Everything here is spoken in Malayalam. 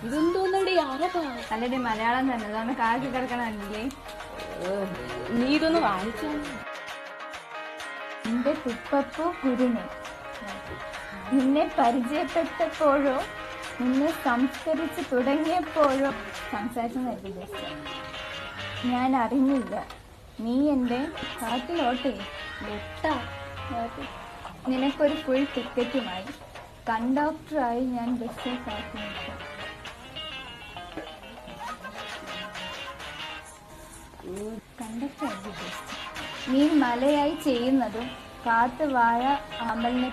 ഇതെന്തോന്നടി ആരപ്പാ? അല്ലടി മലയാളം തന്നെ, അതാണ് കാക്കി കിടക്കണല്ലേ. നീ ഇതൊന്ന് വായിച്ചോ. എന്റെ തുപ്പപ്പൂ കുരുണി, നിന്നെ പരിചയപ്പെട്ടപ്പോഴോ നിന്നെ സംസ്കരിച്ച് തുടങ്ങിയപ്പോഴോ സംസാരിച്ചതായിരിക്കും ജസ്റ്റ്. ഞാൻ അറിഞ്ഞില്ല നീ എൻ്റെ കാട്ടിലോട്ടെ നിനക്കൊരു ഫുൾ ടിക്കറ്റുമായി കണ്ടക്ടറായി ഞാൻ ബസ്സിൽ കാത്തു നിൽക്കാം. കണ്ടക്ടർ നീ മലയായി ചെയ്യുന്നതും കാത്ത് വാഴ അമലിനെ